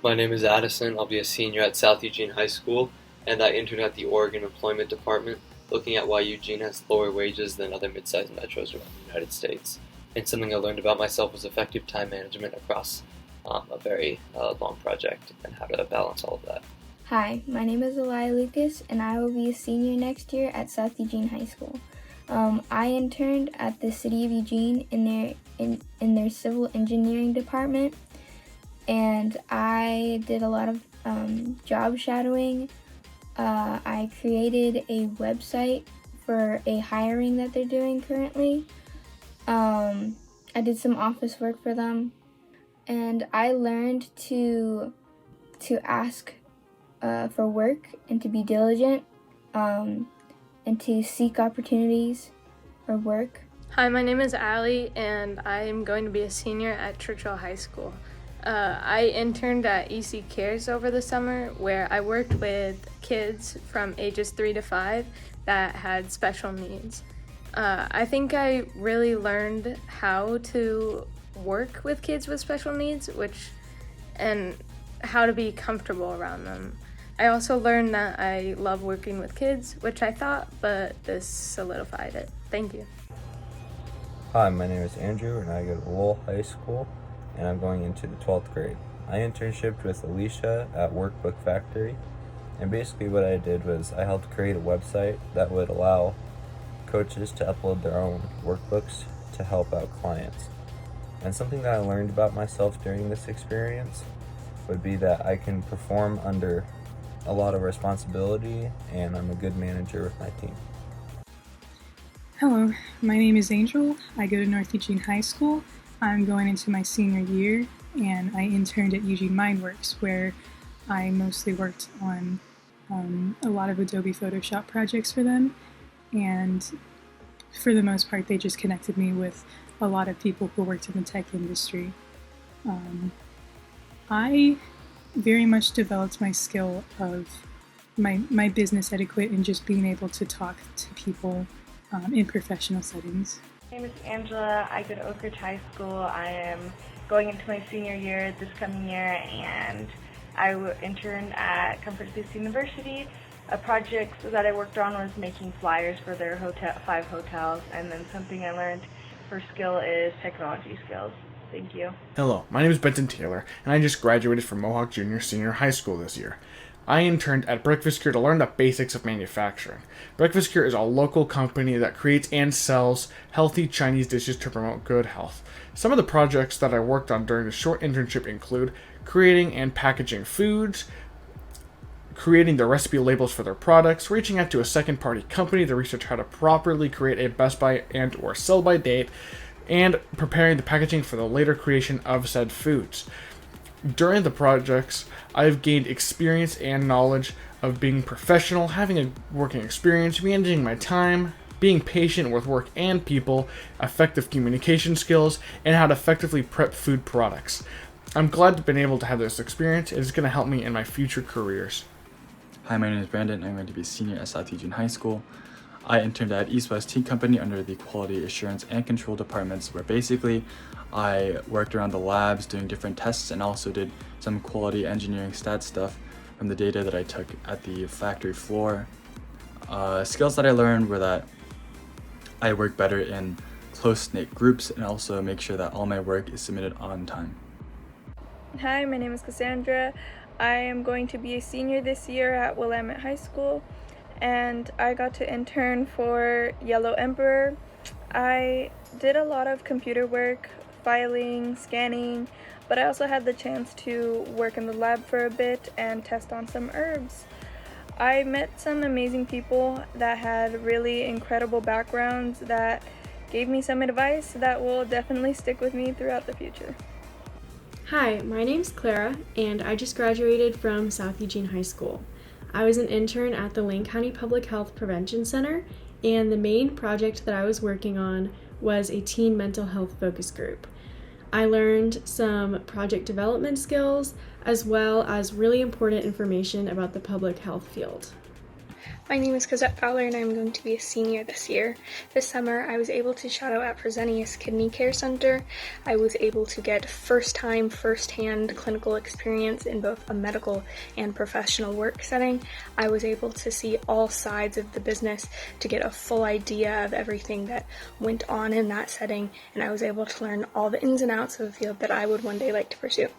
My name is Addison. I'll be a senior at South Eugene High School, and I intern at the Oregon Employment Department, looking at why Eugene has lower wages than other mid-sized metros around the United States. And something I learned about myself was effective time management across a very long project and how to balance all of that. Hi, my name is Elia Lucas, and I will be a senior next year at South Eugene High School. I interned at the City of Eugene in their civil engineering department, and I did a lot of job shadowing. I created a website for a hiring that they're doing currently. I did some office work for them, and I learned to ask for work and to be diligent and to seek opportunities for work. Hi, my name is Allie, and I am going to be a senior at Churchill High School. I interned at EC Cares over the summer, where I worked with kids from ages 3 to 5 that had special needs. I think I really learned how to work with kids with special needs, and how to be comfortable around them. I also learned that I love working with kids, which I thought, but this solidified it. Thank you. Hi, my name is Andrew, and I go to Lowell High School, and I'm going into the 12th grade. I internshiped with Alicia at Workbook Factory, and basically what I did was I helped create a website that would allow coaches to upload their own workbooks to help out clients. And something that I learned about myself during this experience would be that I can perform under a lot of responsibility, and I'm a good manager with my team. Hello, my name is Angel. I go to North Eugene High School. I'm going into my senior year, and I interned at Eugene Mindworks, where I mostly worked on a lot of Adobe Photoshop projects for them, and for the most part they just connected me with a lot of people who worked in the tech industry. I very much developed my skill of my business etiquette and just being able to talk to people in professional settings. My name is Angela. I go to Oak Ridge High School. I am going into my senior year this coming year, and I interned at Comfort Estates University. A project that I worked on was making flyers for their 5 hotels, and then something I learned for skill is technology skills. Thank you. Hello, my name is Benton Taylor, and I just graduated from Mohawk Junior Senior High School this year. I interned at Breakfast Cure to learn the basics of manufacturing. Breakfast Cure is a local company that creates and sells healthy Chinese dishes to promote good health. Some of the projects that I worked on during the short internship include creating and packaging foods, creating the recipe labels for their products, reaching out to a second-party company to research how to properly create a best by and or sell by date, and preparing the packaging for the later creation of said foods. During the projects, I've gained experience and knowledge of being professional, having a working experience, managing my time, being patient with work and people, effective communication skills, and how to effectively prep food products. I'm glad to have been able to have this experience. It is going to help me in my future careers. Hi, my name is Brandon. I'm going to be a senior at South Eugene High School. I interned at East West Tea Company under the Quality Assurance and Control departments, where basically I worked around the labs doing different tests and also did some quality engineering stat stuff from the data that I took at the factory floor. Skills that I learned were that I work better in close-knit groups and also make sure that all my work is submitted on time. Hi, my name is Cassandra. I am going to be a senior this year at Willamette High School, and I got to intern for Yellow Emperor. I did a lot of computer work, filing, scanning, but I also had the chance to work in the lab for a bit and test on some herbs. I met some amazing people that had really incredible backgrounds that gave me some advice that will definitely stick with me throughout the future. Hi, my name's Clara, and I just graduated from South Eugene High School. I was an intern at the Lane County Public Health Prevention Center, and the main project that I was working on was a teen mental health focus group. I learned some project development skills as well as really important information about the public health field. My name is Cosette Fowler and I'm going to be a senior this year. This summer I was able to shadow at Fresenius Kidney Care Center. I was able to get first-hand clinical experience in both a medical and professional work setting. I was able to see all sides of the business to get a full idea of everything that went on in that setting, and I was able to learn all the ins and outs of a field that I would one day like to pursue.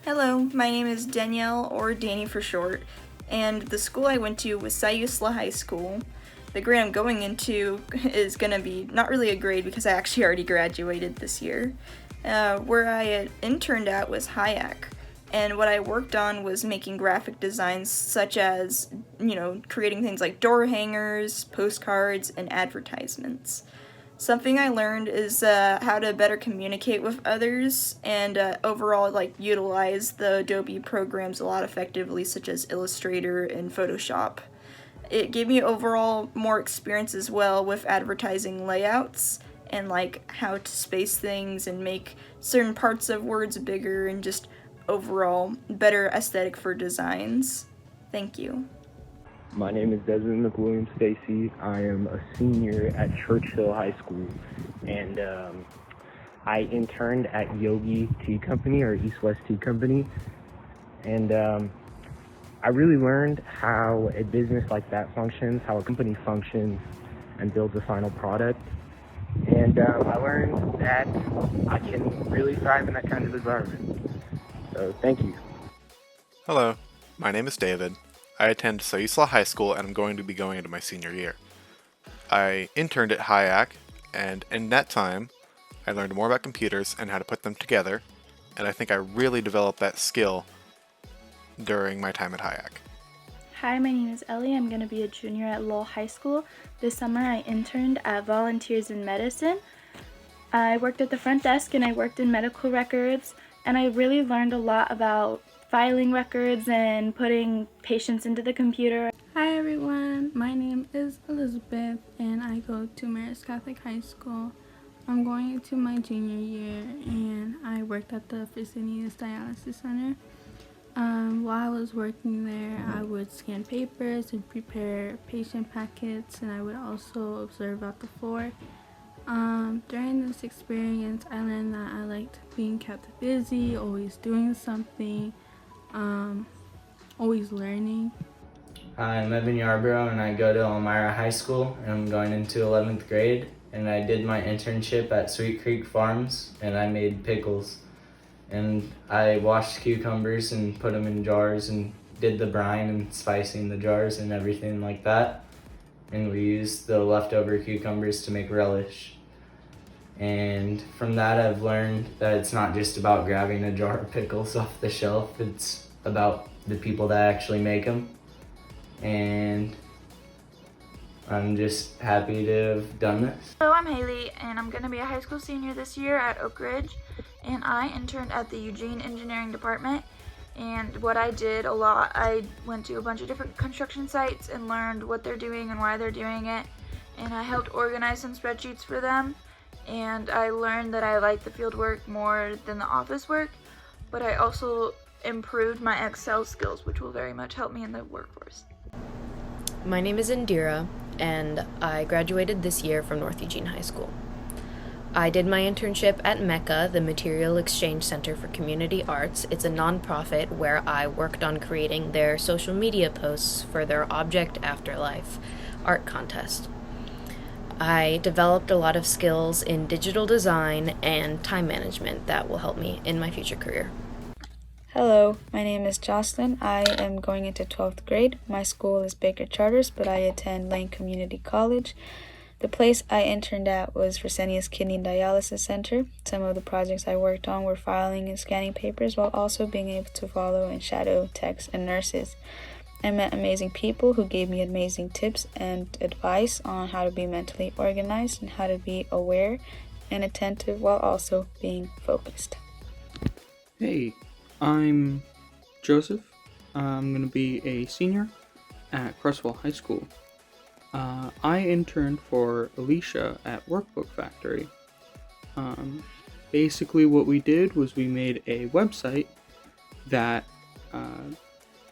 Hello, my name is Danielle, or Danny for short, and the school I went to was Sayusla High School. The grade I'm going into is going to be not really a grade because I actually already graduated this year. Where I interned at was HIAC, and what I worked on was making graphic designs such as, creating things like door hangers, postcards, and advertisements. Something I learned is how to better communicate with others and overall utilize the Adobe programs a lot effectively, such as Illustrator and Photoshop. It gave me overall more experience as well with advertising layouts and how to space things and make certain parts of words bigger and just overall better aesthetic for designs. Thank you. My name is Desmond McWilliam Stacy. I am a senior at Churchill High School, and I interned at Yogi Tea Company, or East West Tea Company, and I really learned how a business like that functions, how a company functions and builds a final product, and I learned that I can really thrive in that kind of environment. So thank you. Hello, my name is David. I attend Sayusla High School and I'm going to be going into my senior year. I interned at HIAC, and in that time, I learned more about computers and how to put them together, and I think I really developed that skill during my time at HIAC. Hi, my name is Ellie. I'm going to be a junior at Lowell High School. This summer I interned at Volunteers in Medicine. I worked at the front desk and I worked in medical records, and I really learned a lot about filing records and putting patients into the computer. Hi everyone, my name is Elizabeth and I go to Marist Catholic High School. I'm going into my junior year and I worked at the Fresenius Dialysis Center. While I was working there, I would scan papers and prepare patient packets, and I would also observe out the floor. During this experience, I learned that I liked being kept busy, always doing something, always learning. I'm Evan Yarborough and I go to Elmira High School and I'm going into 11th grade, and I did my internship at Sweet Creek Farms and I made pickles, and I washed cucumbers and put them in jars and did the brine and spicing the jars and everything like that, and we used the leftover cucumbers to make relish. And from that I've learned that it's not just about grabbing a jar of pickles off the shelf, it's about the people that actually make them. And I'm just happy to have done this. Hello, I'm Haley and I'm going to be a high school senior this year at Oak Ridge, and I interned at the Eugene Engineering Department. And what I did a lot, I went to a bunch of different construction sites and learned what they're doing and why they're doing it, and I helped organize some spreadsheets for them. And I learned that I like the field work more than the office work, but I also improved my Excel skills, which will very much help me in the workforce. My name is Indira, and I graduated this year from North Eugene High School. I did my internship at MECA, the Material Exchange Center for Community Arts. It's a nonprofit where I worked on creating their social media posts for their Object Afterlife art contest. I developed a lot of skills in digital design and time management that will help me in my future career. Hello, my name is Jocelyn. I am going into 12th grade. My school is Baker Charters, but I attend Lane Community College. The place I interned at was Fresenius Kidney Dialysis Center. Some of the projects I worked on were filing and scanning papers while also being able to follow and shadow techs and nurses. I met amazing people who gave me amazing tips and advice on how to be mentally organized and how to be aware and attentive while also being focused. Hey, I'm Joseph. I'm going to be a senior at Creswell High School. I interned for Alicia at Workbook Factory. Basically what we did was we made a website that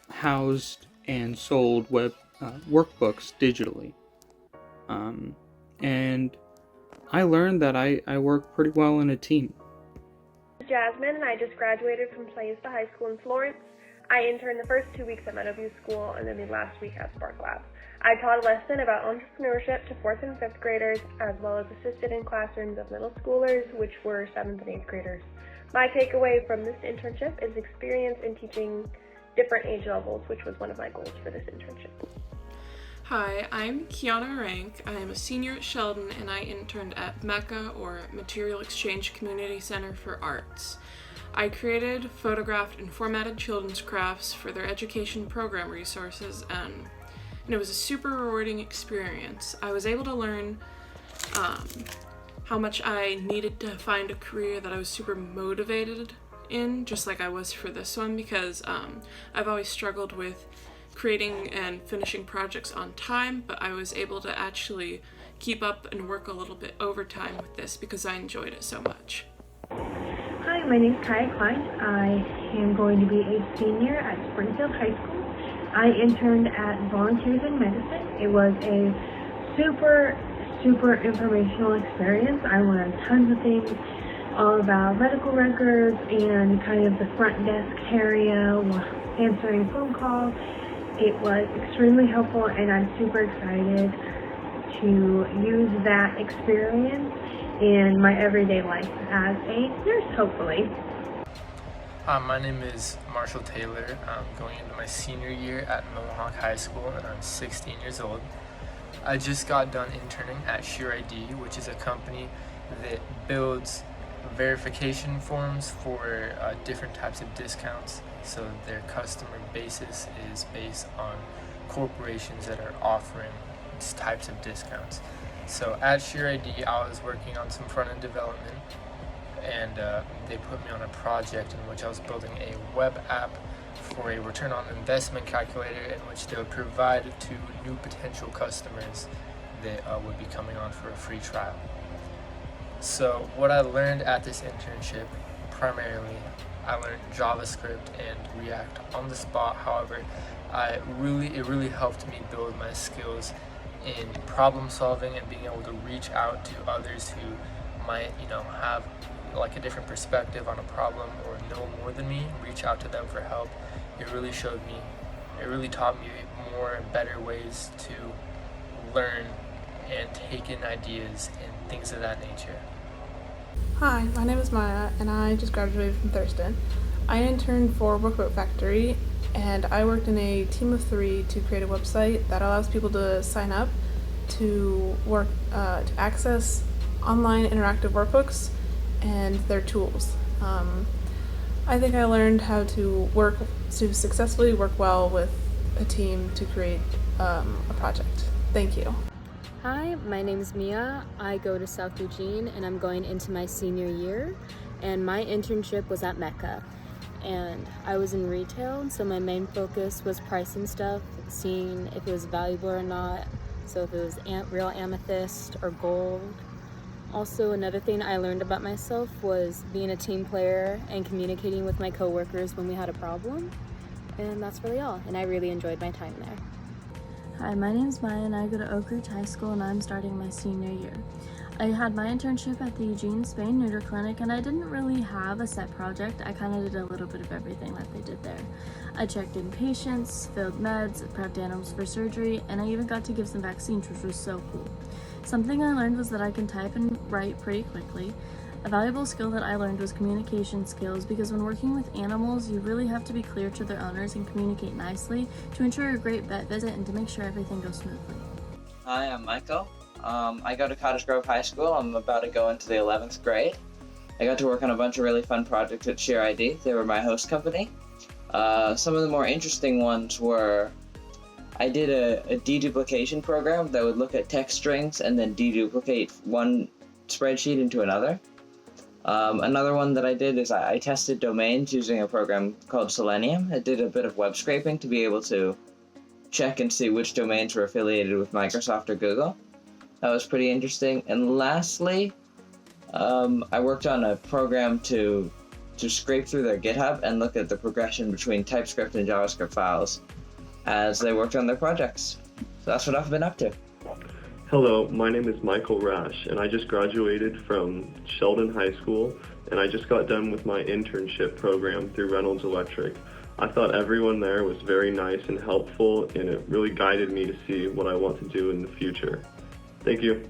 housed and sold web workbooks digitally. And I learned that I work pretty well in a team. Jasmine, and I just graduated from Sayusta High School in Florence. I interned the first 2 weeks at Meadowview School and then the last week at Spark Lab. I taught a lesson about entrepreneurship to 4th and 5th graders, as well as assisted in classrooms of middle schoolers, which were 7th and 8th graders. My takeaway from this internship is experience in teaching different age levels, which was one of my goals for this internship. Hi, I'm Kiana Rank. I am a senior at Sheldon and I interned at MECA, or Material Exchange Community Center for Arts. I created, photographed, and formatted children's crafts for their education program resources, and it was a super rewarding experience. I was able to learn how much I needed to find a career that I was super motivated in, just like I was for this one, because I've always struggled with creating and finishing projects on time, but I was able to actually keep up and work a little bit overtime with this because I enjoyed it so much. Hi, my name is Kaya Klein. I am going to be a senior at Springfield High School. I interned at Volunteers in Medicine. It was a super informational experience. I learned tons of things all about medical records and kind of the front desk area, answering phone calls. It was extremely helpful, and I'm super excited to use that experience in my everyday life as a nurse, hopefully. Hi, my name is Marshall Taylor. I'm going into my senior year at Mohawk High School, and I'm 16 years old. I just got done interning at SureID, which is a company that builds verification forms for different types of discounts. So their customer basis is based on corporations that are offering these types of discounts. So at SureID, I was working on some front-end development, and they put me on a project in which I was building a web app for a return on investment calculator in which they would provide to new potential customers that would be coming on for a free trial. So what I learned at this internship, primarily, I learned JavaScript and React on the spot. However, it really helped me build my skills in problem solving and being able to reach out to others who might, have like a different perspective on a problem or know more than me, reach out to them for help. It really taught me more and better ways to learn and take in ideas and things of that nature. Hi, my name is Maya, and I just graduated from Thurston. I interned for Workbook Factory, and I worked in a team of 3 to create a website that allows people to sign up to work to access online interactive workbooks and their tools. I think I learned how to successfully work well with a team to create a project. Thank you. Hi, my name is Mia. I go to South Eugene and I'm going into my senior year, and my internship was at Mecca. And I was in retail, so my main focus was pricing stuff, seeing if it was valuable or not, so if it was real amethyst or gold. Also, another thing I learned about myself was being a team player and communicating with my coworkers when we had a problem. And that's really all, and I really enjoyed my time there. Hi, my name's Maya and I go to Oak Ridge High School and I'm starting my senior year. I had my internship at the Eugene Spain Neuter Clinic and I didn't really have a set project. I kind of did a little bit of everything that they did there. I checked in patients, filled meds, prepped animals for surgery, and I even got to give some vaccines, which was so cool. Something I learned was that I can type and write pretty quickly. A valuable skill that I learned was communication skills, because when working with animals, you really have to be clear to their owners and communicate nicely to ensure a great vet visit and to make sure everything goes smoothly. Hi, I'm Michael. I go to Cottage Grove High School. I'm about to go into the 11th grade. I got to work on a bunch of really fun projects at ShareID. They were my host company. Some of the more interesting ones were I did a deduplication program that would look at text strings and then deduplicate one spreadsheet into another. Another one that I did is I tested domains using a program called Selenium. It did a bit of web scraping to be able to check and see which domains were affiliated with Microsoft or Google. That was pretty interesting. And lastly, I worked on a program to scrape through their GitHub and look at the progression between TypeScript and JavaScript files as they worked on their projects. So that's what I've been up to. Hello, my name is Michael Rash, and I just graduated from Sheldon High School, and I just got done with my internship program through Reynolds Electric. I thought everyone there was very nice and helpful, and it really guided me to see what I want to do in the future. Thank you.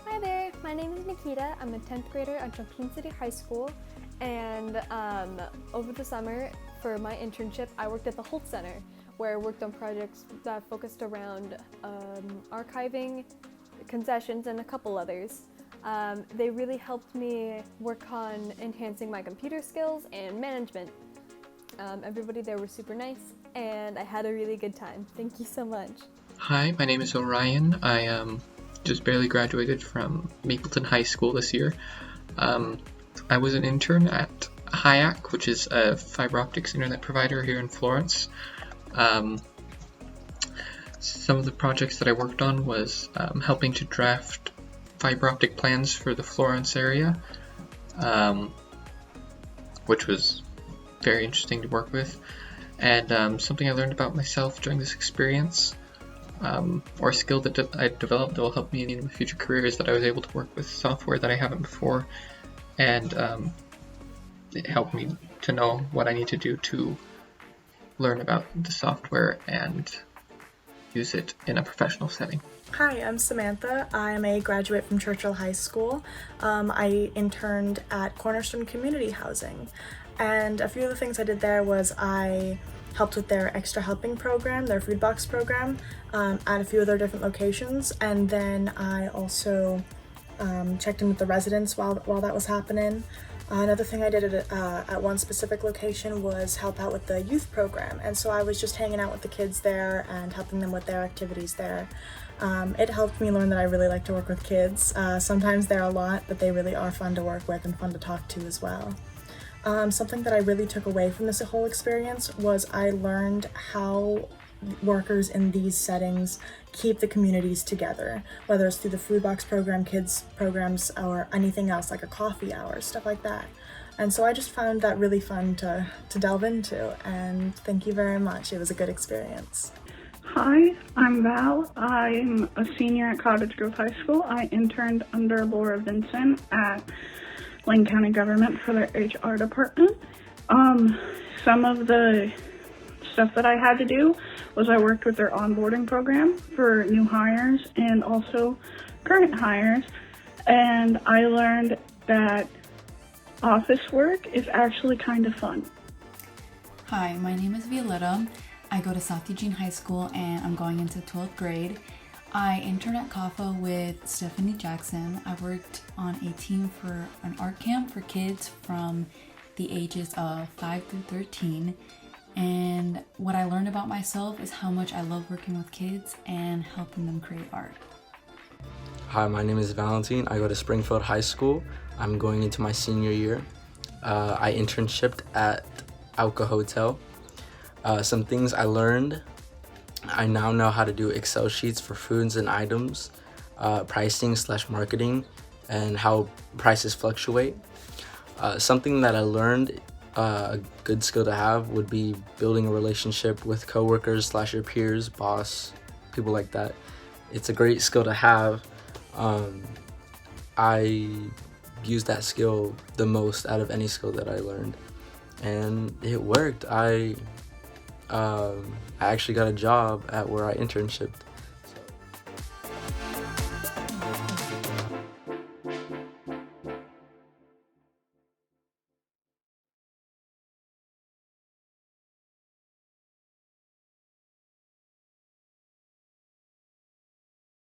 Hi there, my name is Nikita. I'm a 10th grader at Junction City High School, and over the summer for my internship I worked at the Holt Center, where I worked on projects that focused around archiving, concessions, and a couple others. They really helped me work on enhancing my computer skills and management. Everybody there was super nice, and I had a really good time. Thank you so much. Hi, my name is Orion. I just barely graduated from Mapleton High School this year. I was an intern at HIAC, which is a fiber optics internet provider here in Florence. Some of the projects that I worked on was helping to draft fiber optic plans for the Florence area, which was very interesting to work with, and something I learned about myself during this experience, or a skill that I developed that will help me in my future career, is that I was able to work with software that I haven't before, and it helped me to know what I need to do to learn about the software and use it in a professional setting. Hi, I'm Samantha. I'm a graduate from Churchill High School. I interned at Cornerstone Community Housing, and a few of the things I did there was I helped with their extra helping program, their food box program, at a few of their different locations, and then I also checked in with the residents while that was happening. Another thing I did at one specific location was help out with the youth program, and so I was just hanging out with the kids there and helping them with their activities there. It helped me learn that I really like to work with kids. Sometimes they're a lot, but they really are fun to work with and fun to talk to as well. Something that I really took away from this whole experience was I learned how workers in these settings keep the communities together, whether it's through the food box program, kids programs, or anything else like a coffee hour, stuff like that. And so I just found that really fun to delve into, and thank you very much. It was a good experience. Hi, I'm Val. I'm a senior at Cottage Grove High School. I interned under Laura Vinson at Lane County Government for their HR department. Some of the stuff that I had to do was I worked with their onboarding program for new hires and also current hires, and I learned that office work is actually kind of fun. Hi, my name is Violetta. I go to South Eugene High School and I'm going into 12th grade. I interned at CAFA with Stephanie Jackson. I worked on a team for an art camp for kids from the ages of 5 through 13. And what I learned about myself is how much I love working with kids and helping them create art. Hi, my name is Valentine. I go to Springfield High School. I'm going into my senior year. I internshiped at Auka Hotel. Some things I learned: I now know how to do Excel sheets for foods and items, pricing/marketing, and how prices fluctuate. Something that I learned, a good skill to have, would be building a relationship with coworkers/your peers, boss, people like that. It's a great skill to have. I used that skill the most out of any skill that I learned, and it worked. I actually got a job at where I internshipped.